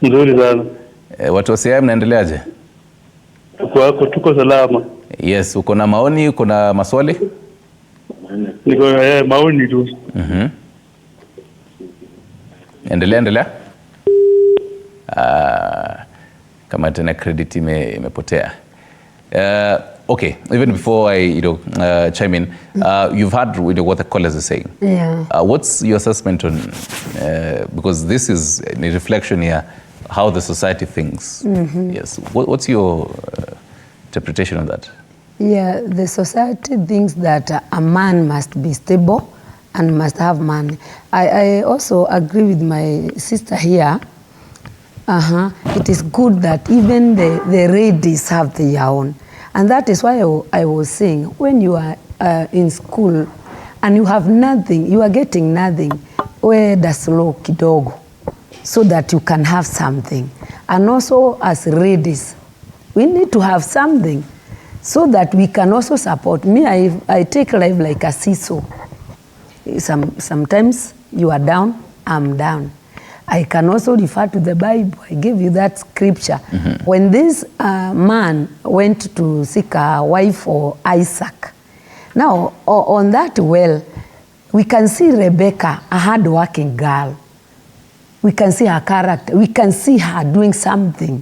Nzuri sana. Watu wa Siaya mnaendeleaje? Tuko salama. Yes, uko na maoni, uko na maswali? Niko maoni tu. Endelea. Kama tena credit imepotea. Okay, even before I chime in, you've heard what the callers are saying. Yeah. What's your assessment on, because this is a reflection here, how the society thinks. Yes. What's your interpretation of that? Yeah, the society thinks that a man must be stable and must have money. I also agree with my sister here. It is good that even the ladies have their own. And that is why I was saying, when you are in school and you have nothing, you are getting nothing, weda slow kidogo, so that you can have something. And also as ladies, we need to have something so that we can also support. Me, I take life like a seesaw. Sometimes you are down, I'm down. I can also refer to the Bible. I give you that scripture. When this man went to seek a wife for Isaac, now on that well, we can see Rebecca, a hard-working girl. We can see her character. We can see her doing something,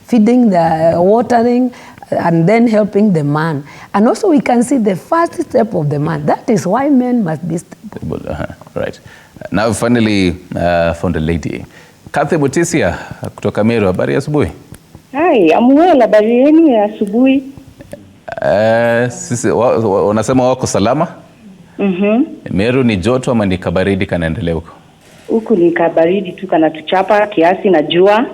feeding, watering, and then helping the man. And also we can see the first step of the man. That is why men must be stable. Right. Now finally found a lady. Kathy Butisia kutoka Meru, habari ya asubuhi? Hai, amuela habari yenu ya asubuhi? Sisi wanasema wako salama? Meru ni joto ama ni kabaridi kanaendelea huko? Huku ni kabaridi tu kanatuchapa kiasi na jua.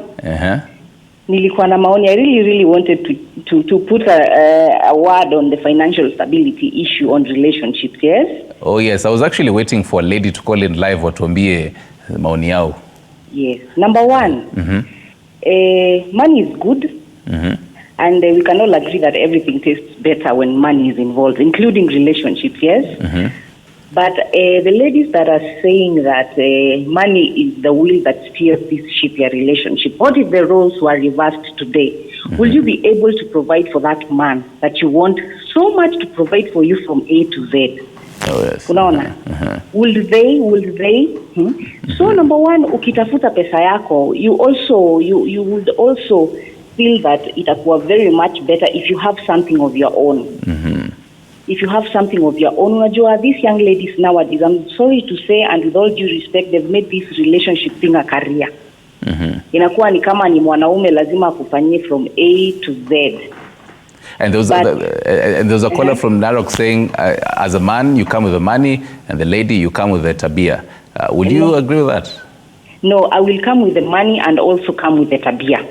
Nilikuwa na maoni. I really wanted to put a word on the financial stability issue on relationships, yes? Oh yes, I was actually waiting for a lady to call in live watuambie maoni yao. Yes. Number one, money is good. And we can all agree that everything tastes better when money is involved, including relationships, yes? But the ladies that are saying that money is the wheel that steers this ship, your relationship, what if the roles were reversed today? Will you be able to provide for that man that you want so much to provide for you from A to Z? Oh, yes. Unaona? Will they? So number one, ukitafuta pesa yako, you would also feel that itakuwa very much better if you have something of your own. If you have something of your own. Unajua, these young ladies nowadays, I'm sorry to say, and with all due respect, they've made this relationship thing a career. Inakuwa ni kama ni mwanaume lazima akufanyie from A to Z. And there was a caller from Narok saying, as a man, you come with the money, and the lady, you come with the tabia. Will you agree with that? No, I will come with the money and also come with the tabia.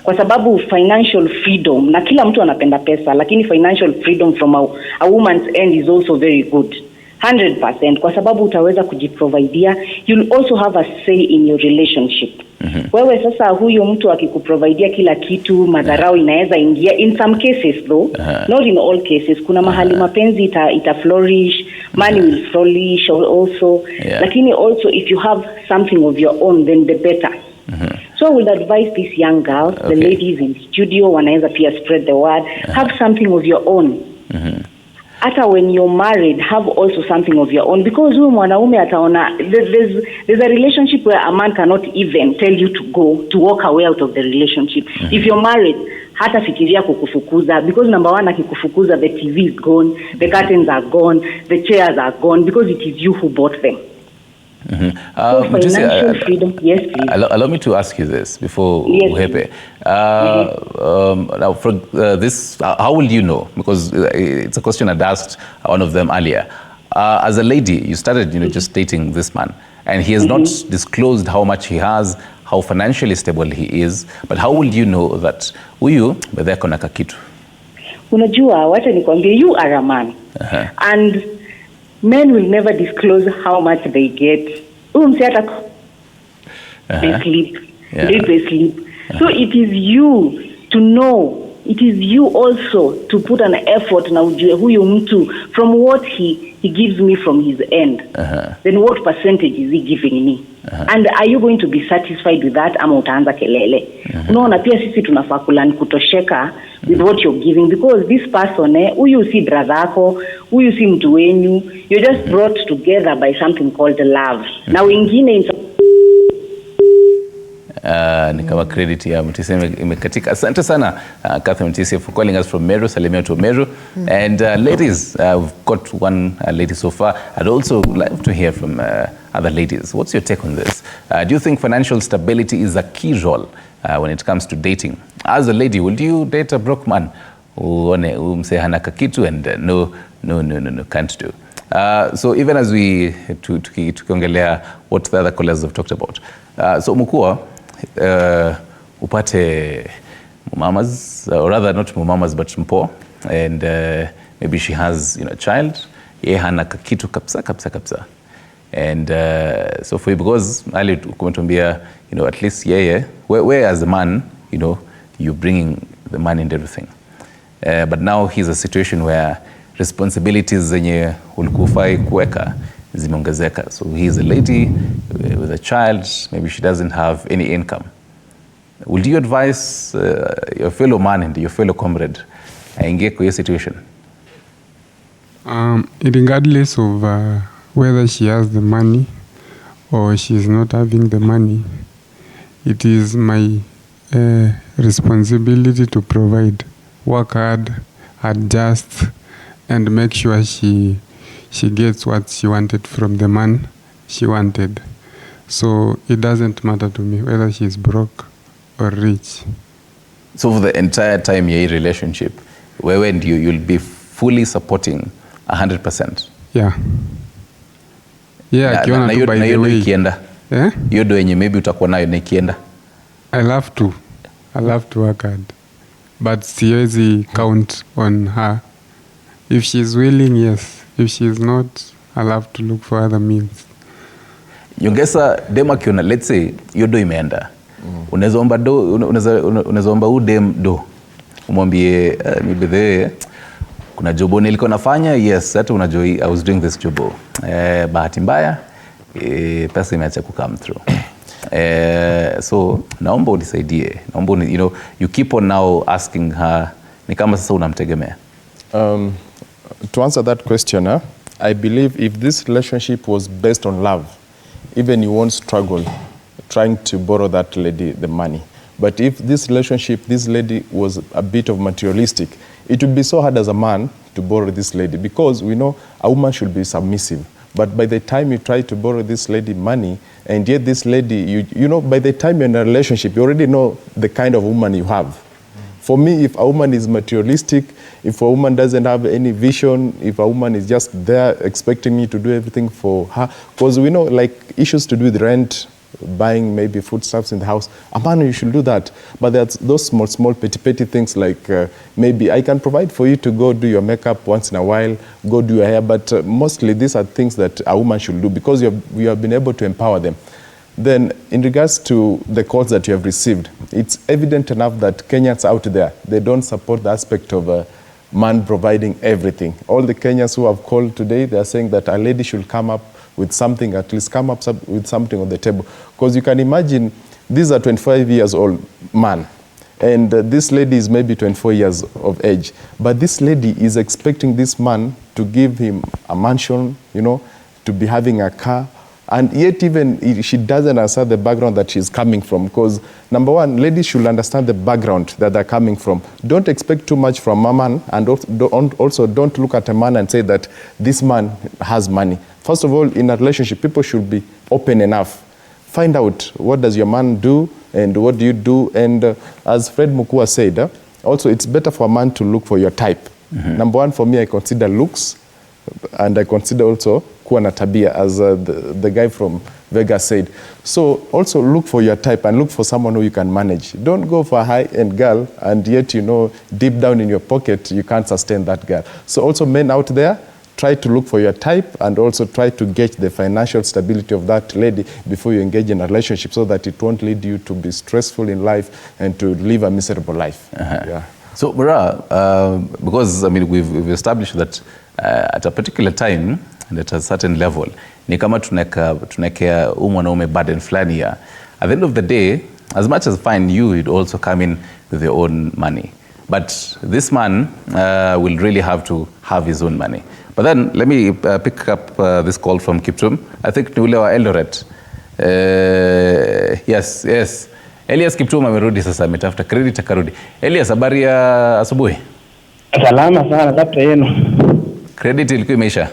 Kwa sababu financial freedom, na kila mtu anapenda pesa, lakini financial freedom from a woman's end is also very good. 100%. Kwa sababu utaweza kujiprovidea, you'll also have a say in your relationship. Wewe sasa huyo mtu akikuprovidea kila kitu, madharau inaweza ingia. In some cases though, not in all cases. Kuna mahali mapenzi ita flourish, money will flourish also. Lakini also if you have something of your own, then the better. So I would advise these young girls, the ladies in studio, wanaweza pia spread the word, have something of your own. Hata when you're married, have also something of your own, because huyo mwanaume ataona there's a relationship where a man cannot even tell you to walk away out of the relationship. If you're married, hata fikiria kukufukuza, because number one, akikufukuza, the TV is gone, the curtains are gone, the chairs are gone, because it is you who bought them. So financial freedom, yes, please. Allow me to ask you this before Uhepe. Now, for this, how will you know? Because it's a question I'd asked one of them earlier. As a lady, you started, just dating this man, and he has not disclosed how much he has, how financially stable he is. But how will you know that huyu bedheko na kakitu? Unajua, wacha nikwambie, you are a man, and men will never disclose how much they get. They sleep. So it is you to know it is you also to put an effort na ujue huyu mtu from what he gives me from his end. Then what percentage is he giving me? And are you going to be satisfied with that ama utaanza kelele? Unaona pia sisi tunafaa kulani kutosheka with what you're giving, because this person huyu si brother yako, huyu si mtu wenyu, you're just brought together by something called love. Na wengine ni kama credit ya Mtise imekatika. Asante sana Catherine Mtise for calling us from Meru. Salimia to Meru. And ladies, we've got one lady so far. I'd also like to hear from other ladies. What's your take on this? Do you think financial stability is a key role when it comes to dating? As a lady, would you date a broke man umse hana kakitu and no, can't do? So even as we tukiongelea what the other callers have talked about, so Mukua, upate mumamas, or rather not mumamas but mpo, and maybe she has a child, ye hana kakitu kapsa, and so for you, because ali kumetuambia at least where as a man you're bringing the money and everything, but now he's a situation where responsibilities zenye ulikufai kuweka zimeongezeka. So he's a lady with a child, maybe she doesn't have any income. Would you advise your fellow man and your fellow comrade aingie kwa hiyo situation? Regardless of whether she has the money or she's not having the money, it is my responsibility to provide, work hard, adjust, and make sure she gets what she wanted from the man she wanted. So it doesn't matter to me whether she's broke or rich. So for the entire time your relationship, when you'll be fully supporting 100%? Yeah. Yeah, akiona tu by the way. Hiyo ndo yenye maybe utakuwa nayo na ikienda? I love to work hard, but siwezi count on her. If she's willing, yes. If she's not, I'll have to look for other means. Nyongesa dema kiona, let's say hiyo do imeenda. Unaweza omba u dem do. Umwambie nibidhe kuna jobo nilikuwa nafanya, yes, hata unajua I was doing this jobo. Bahati mbaya pesa imeacha ku come through. So naomba unisaidie. Naomba you keep on now asking her, ni kama sasa unamtegemea. To answer that question, I believe if this relationship was based on love, even you won't struggle trying to borrow that lady the money. But if this relationship, this lady was a bit of materialistic, it would be so hard as a man to borrow this lady, because we know a woman should be submissive. But by the time you try to borrow this lady money, and yet this lady, by the time you're in a relationship, you already know the kind of woman you have. For me, if a woman is materialistic, if a woman doesn't have any vision, if a woman is just there expecting me to do everything for her, because we know like issues to do with rent, buying maybe foodstuffs in the house, a man, you should do that. But there's those small petty things like maybe I can provide for you to go do your makeup once in a while, go do your hair, but mostly these are things that a woman should do because you have been able to empower them. Then in regards to the calls that you have received, it's evident enough that Kenyans out there, they don't support the aspect of a man providing everything. All the Kenyans who have called today, they are saying that a lady should come up with something, at least come up with something on the table. Because you can imagine, these are 25 years old man, and this lady is maybe 24 years of age. But this lady is expecting this man to give him a mansion, to be having a car. And yet even she doesn't understand the background that she's coming from. Because number one, ladies should understand the background that they're coming from. Don't expect too much from a man, and also don't look at a man and say that this man has money. First of all, in a relationship, people should be open enough. Find out, what does your man do and what do you do? And as Fred Mukua said, also it's better for a man to look for your type. Number one, for me, I consider looks, and I consider also kuwa na tabia, as the guy from Vegas said. So also look for your type and look for someone who you can manage. Don't go for a high-end girl and yet deep down in your pocket you can't sustain that girl. So also men out there, try to look for your type and also try to gauge the financial stability of that lady before you engage in a relationship, so that it won't lead you to be stressful in life and to live a miserable life. Yeah. So Mura, because I mean we've established that at a particular time and at a certain level, ni kama tunekea mwanaume burden fulani ya. At the end of the day, as much as fine, you'd also come in with your own money. But this man will really have to have his own money. But then let me pick up this call from Kiptum. I think ni ule wa Eldoret. Yes. Elias Kiptum amerudi sasa, ametafuta credit akarudi. Elias, habari ya asubuhi? Salama sana, labda yenu. Credit ilikuwa imeisha?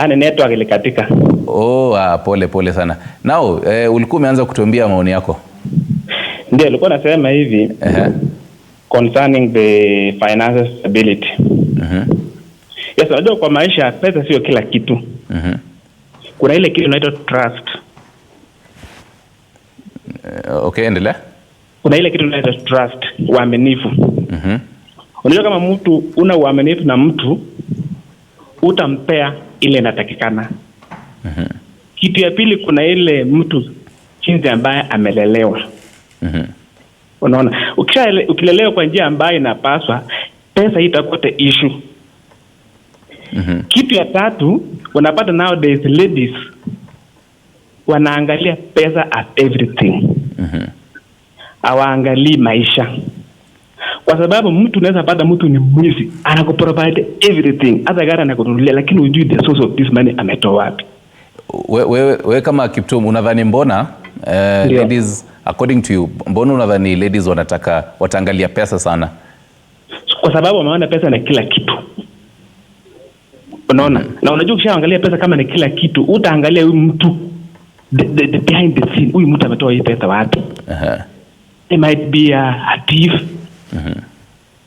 Ni network ilikatika. Pole sana. Now, ulikuwa umeanza kutuambia maoni yako. Ndio, nilikuwa nasema hivi. Concerning the financial stability. Yes, unajua kwa maisha pesa sio kila kitu. Kuna ile kitu inaitwa trust. Okay, endelea. Kuna ile kitu inaitwa trust, uaminifu. Unajua kama mtu una uaminifu na mtu, utampea ile inatakikana. Kitu ya pili, kuna ile mtu jinsi ambaye amelelewa. Unaona, ukilelewa kwa njia ambayo inapaswa, pesa itakuwa issue. Kitu ya tatu, unapata nowadays ladies wanaangalia pesa as everything. Hawaangalii maisha. Kwa sababu mtu unaweza pata mtu ni mwizi, anakuprovide everything, hata gari anakununulia, lakini hujui the source of this money ametoa wapi. Wewe kama Kiptum unadhani mbona ladies, according to you, mbona unadhani ladies wataangalia pesa sana? Kwa sababu wameona pesa ni kila kitu. Unaona? Na unajua ukishaangalia pesa kama ni kila kitu, utaangalia huyu mtu the behind the scene, huyu mtu ametoa hii pesa wapi? It might be a thief.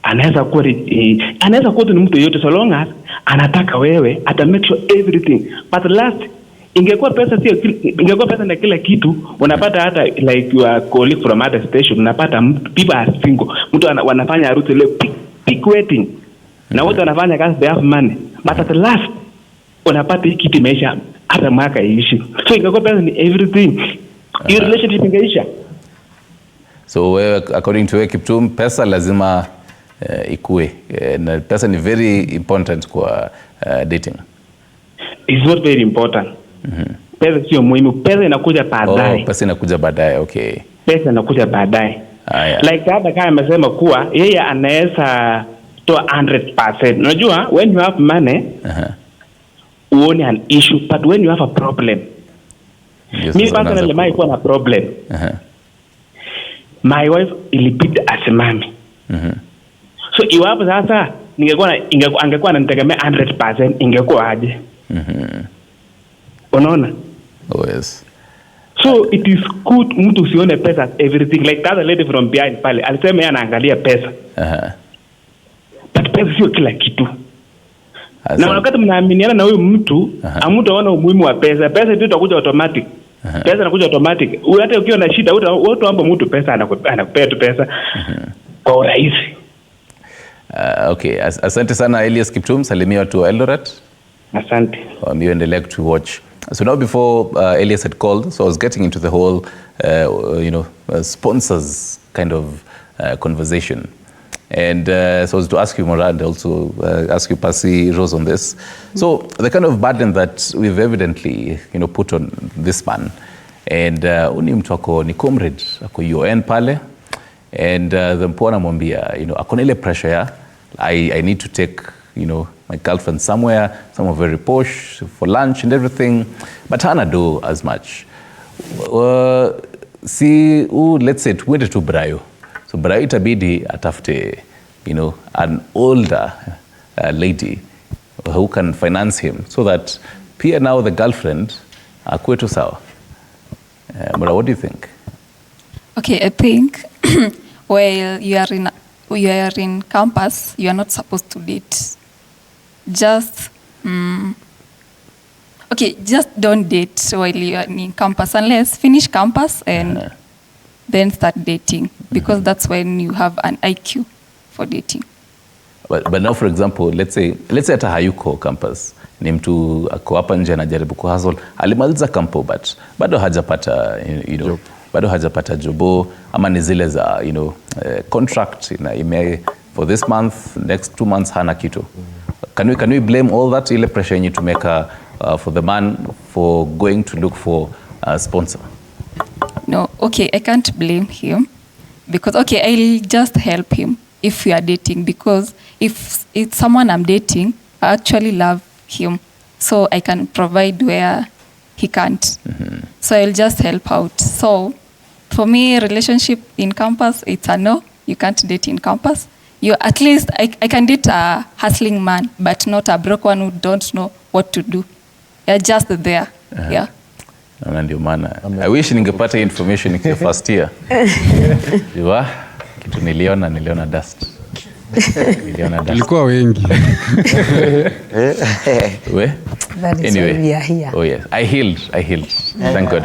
Anaweza kuwa ni mtu yote, so long as anataka wewe, ata make sure everything. But last, ingekuwa pesa na kila kitu, unapata hata like your colleague from other station, unapata people are single. Mtu wanafanya harusi leo, big wedding. Na wote wanafanya kazi, they have money. But at the last, unapata hii kitu imeisha, hata mwaka iishi. So ingekuwa pesa ni everything, your relationship ingeisha. So according to Kiptum, pesa lazima ikue. Na pesa ni very important kwa dating. It's not very important. Pesa sio muhimu. Pesa inakuja baadaye. Pesa inakuja baadaye, okay. Pesa inakuja baadaye. Like hata kama amesema kuwa yeye anaweza toa 100%. Unajua when you have money, uone an issue, but when you have a problem. Mimi personally nilikuwa na problem. My wife ilibidi asimame. So iwapo sasa angekuwa ananitegemea 100%, ingekuwa aje? Unaona? Yes. So it is good mtu usione pesa as everything. Like that lady from behind pale, alisema yeye anaangalia pesa. But pesa sio kila kitu. Na wakati mnaaminiana na huyo mtu, hamtaona umuhimu wa pesa. Pesa ndio itakuja automatic. Pesa inakuja automatic. Hata ukiwa na shida, utaomba mtu pesa, anakupea tu pesa kwa urahisi. Okay, asante sana Elias Kiptum, salimia watu wa Eldoret. Asante. Endelea to watch. So now before Elias had called, so I was getting into the whole, sponsors kind of conversation. And so I was to ask you, Mora, and also ask you, Pasi Rose, on this. So the kind of burden that we've evidently, put on this man, and uni mtu ako ni comrade, ako UN pale, and the mpona mwambia, akona ile pressure ya, I need to take, my girlfriend somewhere very posh for lunch and everything, but hana do as much. Let's say tuende tu Brayo. So Brayo itabidi atafute, an older lady who can finance him, so that pia now the girlfriend akuwe tu sawa. Mura, what do you think? Okay, I think while you are in campus, you are not supposed to date. Just don't date while you are in campus, unless finish campus and then start dating, because that's when you have an IQ for dating. But now, for example, let's say hata hayuko campus, ni mtu ako hapa nje anajaribu kuhustle, alimaliza kampo but bado hajapata bado hajapata jobo, ama ni zile za contract for for this month, next 2 months hana kitu. Can we blame all that ile pressure you need to make for the man for going to look for a sponsor? No, okay, I can't blame him because, okay, I'll just help him if we are dating, because if it's someone I'm dating, I actually love him, so I can provide where he can't. Mm-hmm. So I'll just help out. So for me, relationship in campus, it's a no. You can't date in campus. You at least I can date a hustling man, but not a broke one who don't know what to do. You're just there. Uh-huh. Yeah. Ndio maana I wish ningepata information in the first year. Jua kitu niliona dust. Ilikuwa wengi. We? That is anyway, why we are here. Oh yes, I healed. Thank God.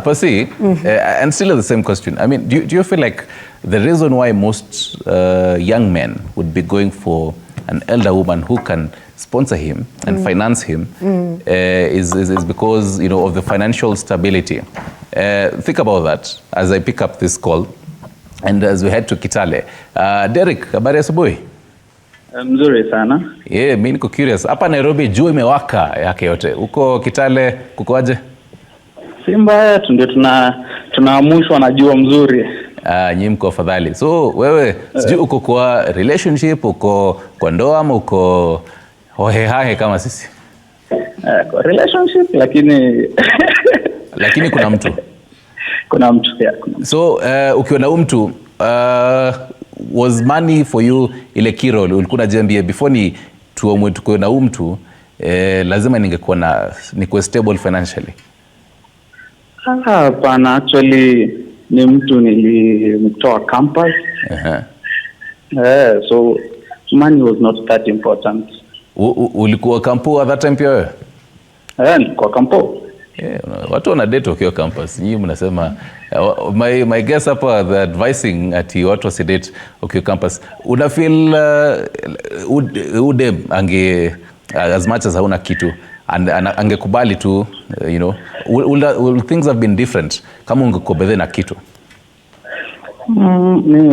Percy, and still the same question. I mean, do you feel like the reason why most young men would be going for an elder woman who can sponsor him and finance him is because, you know, of the financial stability? Think about that as I pick up this call and as we head to Kitale. Derek, habari asubuhi? Mzuri sana. Yeah, mimi niko curious. Hapa Nairobi jua imewaka yake yote. Huko Kitale kukoaje? Si mbaya, ndio tunaamushwa na jua mzuri. Nyinyi mko afadhali. So wewe sijui uko kwa relationship, uko kwa ndoa ama uko hohehahe kama sisi? Kwa relationship lakini lakini kuna mtu. Kuna mtu ya. So ukiwa na mtu was money for you ile kiro ulikuwa unajiambia before ni tuomwe tuko na mtu lazima nikuwe stable financially? Hapana, actually ni mtu nilimtoa campus. So money was not that important. Ulikuwa kampo at that time pia wewe? Nilikuwa kampo. Yeah, watu wana date wakiwa campus. Nyinyi mnasema my guess hapa the advising ati watu wasidate wakiwa campus. Una feel udem ange as much as hauna kitu angekubali tu, you know, will things have been different kama ungekuwa bedhe na kitu?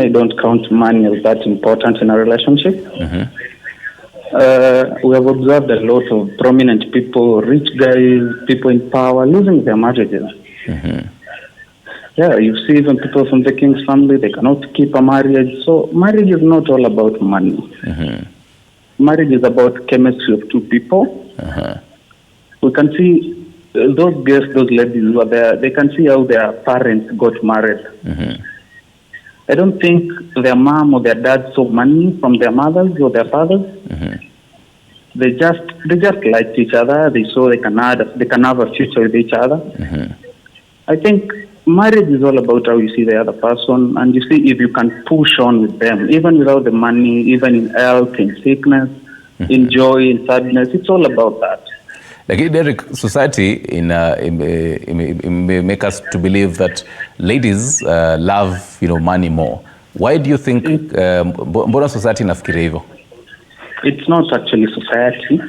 I don't count money as that important in a relationship. We have observed a lot of prominent people, rich guys, people in power, losing their marriages. Yeah, you see even people from the king's family, they cannot keep a marriage. So marriage is not all about money. Marriage is about chemistry of two people. We can see those girls, those ladies who are there, they can see how their parents got married. I don't think their mom or their dad saw money from their mothers or their fathers. They just liked each other. They saw they can have a future with each other. I think marriage is all about how you see the other person, and you see if you can push on with them, even without the money, even in health, in sickness, in joy, in sadness. It's all about that. Like Derek, society make us to believe that ladies love, you know, money more. Why do you think mbona society inafikiria hivyo? It's not actually society.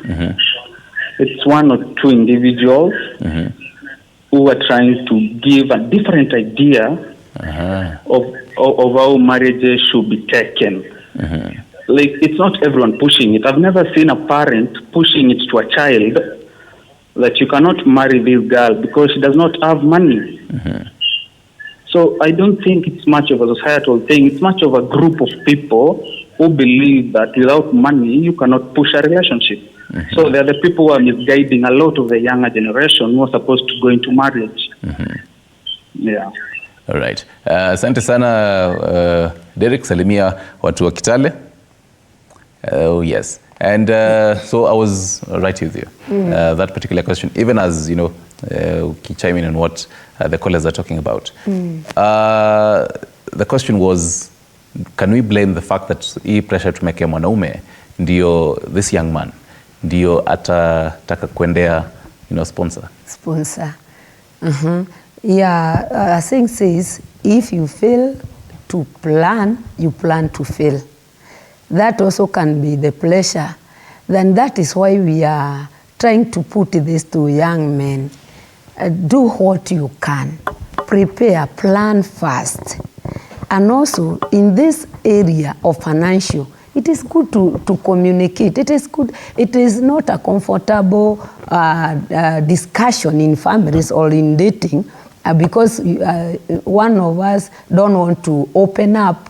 It's one or two individuals who are trying to give a different idea of how marriages should be taken. Like, it's not everyone pushing it. I've never seen a parent pushing it to a child that you cannot marry this girl because she does not have money. So I don't think it's much of a societal thing. It's much of a group of people who believe that without money, you cannot push a relationship. So they're the people who are misguiding a lot of the younger generation who are supposed to go into marriage. Yeah. All right. Asante sana Derek, salimia watu wa Kitale. Oh yes. And so I was right with you. That particular question, even as, you know, chime in on what the callers are talking about. The question was, can we blame the fact that hii pressure tumekea mwanaume ndio this young man ndio atataka kuendea, you know, sponsor? Yeah, I think says if you fail to plan, you plan to fail. That also can be the pressure. Then that is why we are trying to put this to young men. Do what you can. Prepare, plan fast. And also in this area of financial, It is good to communicate. It is good. It is not a comfortable discussion in families or in dating because one of us don't want to open up,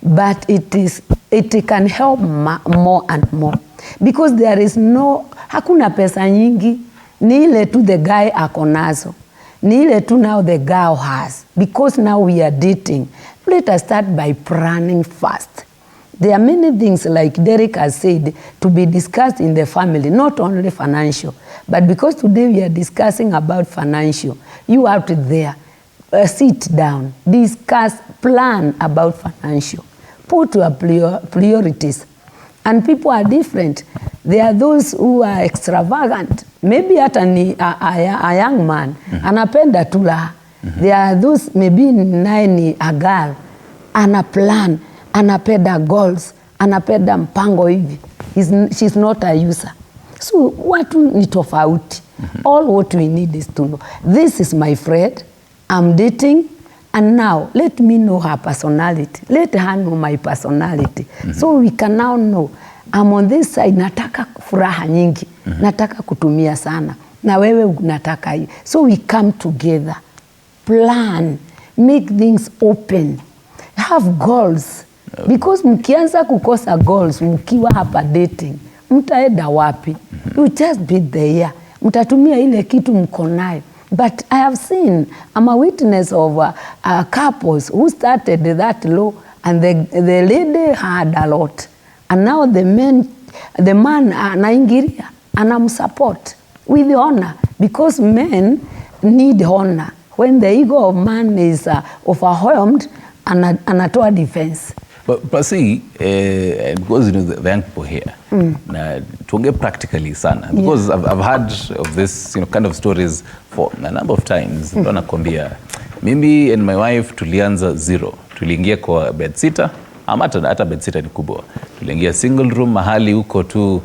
but it can help more and more because there is hakuna pesa nyingi, ni ile tu the guy akonazo, ni ile tu now the girl has, because now we are dating. Let us start by planning first. There are many things, like Derek has said, to be discussed in the family, not only financial. But because today we are discussing about financial, you out there, sit down, discuss, plan about financial. Put your priorities. And people are different. There are those who are extravagant. Maybe hata ni a young man, anapenda tu la. There are those, maybe naye ni a girl, ana plan, anapenda goals, anapenda mpango hivi. She's not a user. So watu ni tofauti. All what we need is to know, this is my friend, I'm dating, and now let me know her personality. Let her know my personality. So we can now know, I'm on this side, nataka furaha nyingi, nataka kutumia sana, na wewe nataka hii. So we come together, plan, make things open, have goals. Because mkianza kukosa goals, mkiwa hapa dating, mtaenda wapi? You just be there. Mtatumia ile kitu mko nayo. But I have seen, I'm a witness of couples who started that low, and the lady had a lot. And now the man anaingiria, anamsupport with honor, because men need honor. When the ego of man is overwhelmed, anatoa defense. But see, because the young people here, na tuonge practically sana, because I've heard of this kind of stories for a number of times. Ndo nakwambia, mimi and my wife tulianza zero, tuliingia kwa bedsitter, ama hata bedsitter ni kubwa, tuliingia single room mahali huko tu,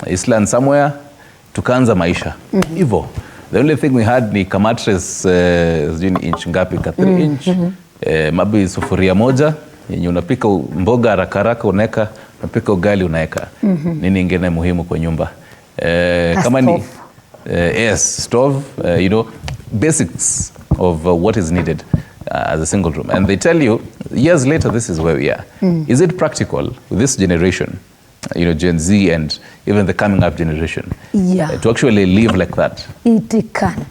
Island somewhere, tukaanza maisha hivyo. The only thing we had ni kamatres inch ngapi ka 3 inch, mabi sufuria moja yenye unapika mboga haraka haraka unaweka, unapika ugali unaweka. Nini ingine muhimu kwa nyumba? Kama ni yes, stove, basics of what is needed as a single room. And they tell you years later, this is where we are. Is it practical with this generation, Gen Z and even the coming up generation, to actually live like that? It can,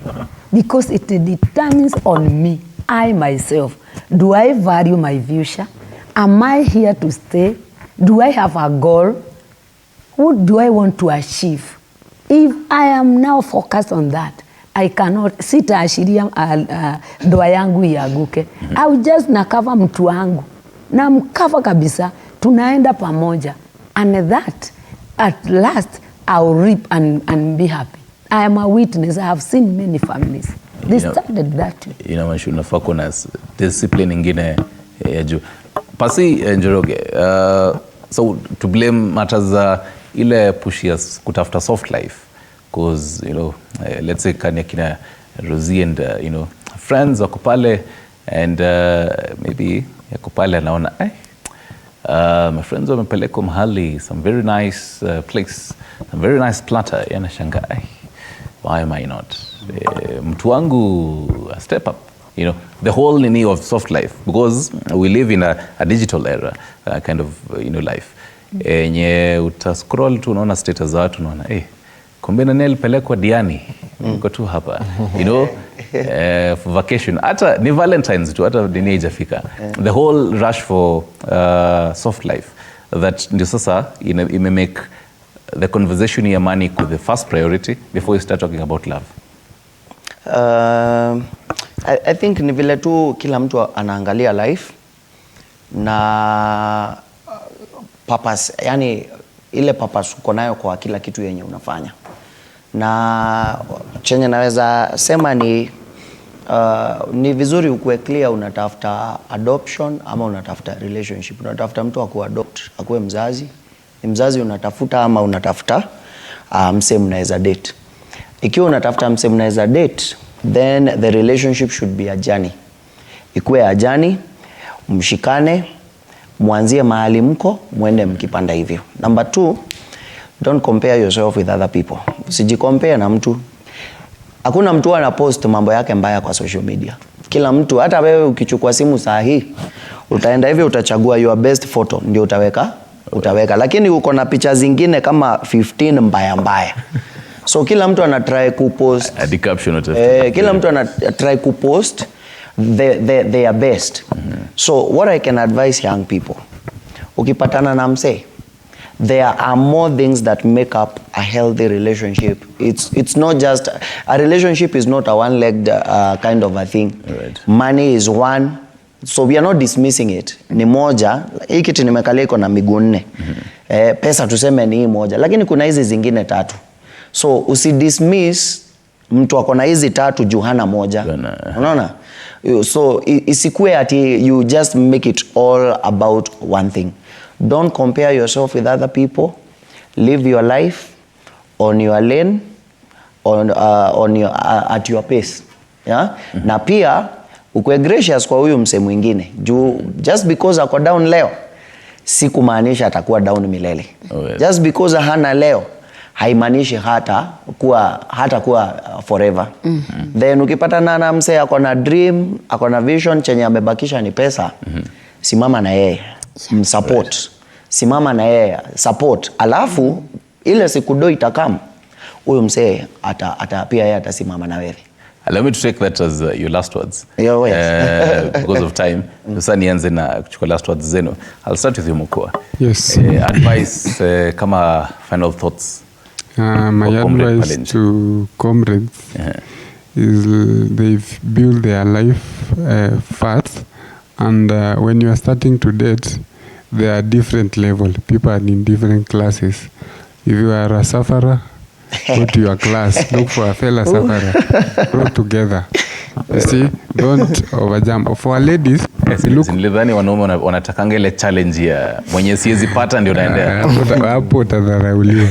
because it determines on me, I myself. Do I value my future? Am I here to stay? Do I have a goal? What do I want to achieve? If I am now focused on that, I cannot sitaashiria ndoa yangu iaguke. I will just nakava mtu wangu, na mkava kabisa, tunaenda pamoja, and that at last I will reap and be happy. I am a witness. I have seen many families. They started that way. Unafaa kuna discipline ingine ya juu. Pasi Njoroge, so to blame matters ile push ya kutafuta soft life, because let's say kina Rosie and friends wako pale, and maybe yako pale anaona my friends wamepeleka mahali, some very nice place, some very nice platter, yanashanga why am I not? Mtu wangu step up, the whole nini of soft life, because we live in a digital era kind of life. Nye utascroll tu unaona status za watu unaona kumbe nani alipelekwa Diani, niko tu hapa for vacation, hata ni Valentine's tu, hata dini haijafika. The whole rush for soft life, that ndio sasa ime make the conversation ya money with the first priority before you start talking about love. I think ni vile tu kila mtu anaangalia life na purpose, yani ile purpose uko nayo kwa kila kitu yenye unafanya. Na chenye naweza sema ni vizuri ukuwe clear, unatafuta adoption ama unatafuta relationship. Unatafuta mtu akuadopt, akuwe mzazi, ni mzazi unatafuta ama unatafuta mse mnaweza date. Ikiwa unatafuta mse mnaweza date, then the relationship should be a journey. Ikuwe a journey, mshikane, mwanzie mahali mko, mwende mkipanda hivyo. Number 2, don't compare yourself with other people. Usijicompare na mtu. Hakuna mtu ana post mambo yake mbaya kwa social media. Kila mtu, hata wewe ukichukua simu saa hii, utaenda hivyo utachagua your best photo ndio utaweka. Lakini uko na picha zingine kama 15 mbaya. So kila mtu ana try kupost kila mtu ana try kupost their best. So what I can advise young people, ukipatana na mse, there are more things that make up a healthy relationship. It's not just a relationship is not a one-legged kind of a thing. Right. Money is one. So we are not dismissing it. Ni moja, hii kitu nimekalia iko na miguu 4. Pesa tuseme ni moja, lakini kuna hizi zingine 3. So usidismiss mtu ako na hizi 3 juu hana moja. Unaona? So isikue ati you just make it all about one thing. Don't compare yourself with other people. Live your life on your lane, at your pace. Yeah? Na pia ukwe gracious kwa huyu mse mwingine. Just because ako down leo, si kumaanisha atakuwa down milele. Just because hana leo, haimaanishi hata kuwa forever. Then ukipata na mse ako na dream, ako na vision, chenye amebakisha ni pesa, simama na yeye, support. Simama na yeye, support. Alafu ile siku do itakam, huyo mse pia yeye atasimama na wewe. Allow me to take that as your last words. Yes. Because of time. Sasa nianze na kuchukua last words zenu. I'll start with you, Mukua. Yes. Advice kama final thoughts. My advice to comrades is they've built their life fast, and when you are starting to date, there are different levels. People are in different classes. If you are a sufferer, go to your class. Look for a fellow sufferer. Grow together. You see, don't overjump. For ladies, nilidhani wanaume wanatakanga ile challenge ya mwenye siwezi pata ndio naendea. Hapo utadharauliwa.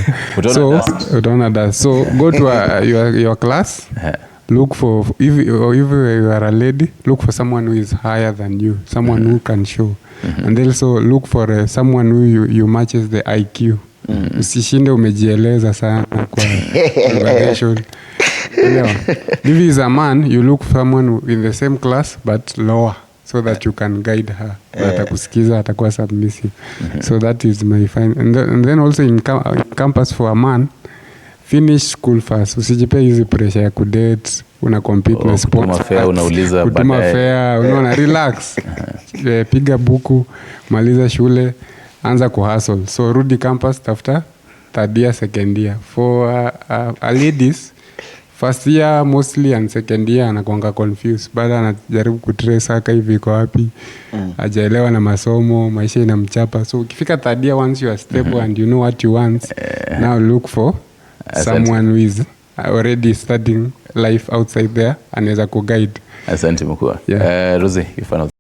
Utaona that. So go to your class. Look for, if you are a lady, look for someone who is higher than you, someone who can show. And also look for someone who you matches the IQ. Usishinde umejieleza sana kwa conversation. If he is a man, you look for someone in the same class but lower, so that you can guide her. Atakusikiza, atakuwa submissive. So that is my fine. And then also in campus for a man, finish school first. Usijipe hizi pressure ya kudate, una compete na sports. Kutuma fare, unauliza kutuma fare, unaona, relax. Piga buku, maliza shule, anza kuhustle. So rudi campus, tafuta third year, second year. For ladies, first year mostly and second year anakuanga confused. Baada anajaribu kutrace haka hivi iko wapi. Hajaelewa na masomo, maisha inamchapa. So ukifika third year, once you are stable and you know what you want, now look for someone who is already studying life outside there, anaweza kuguide. Asante Mkua. Rosie, you final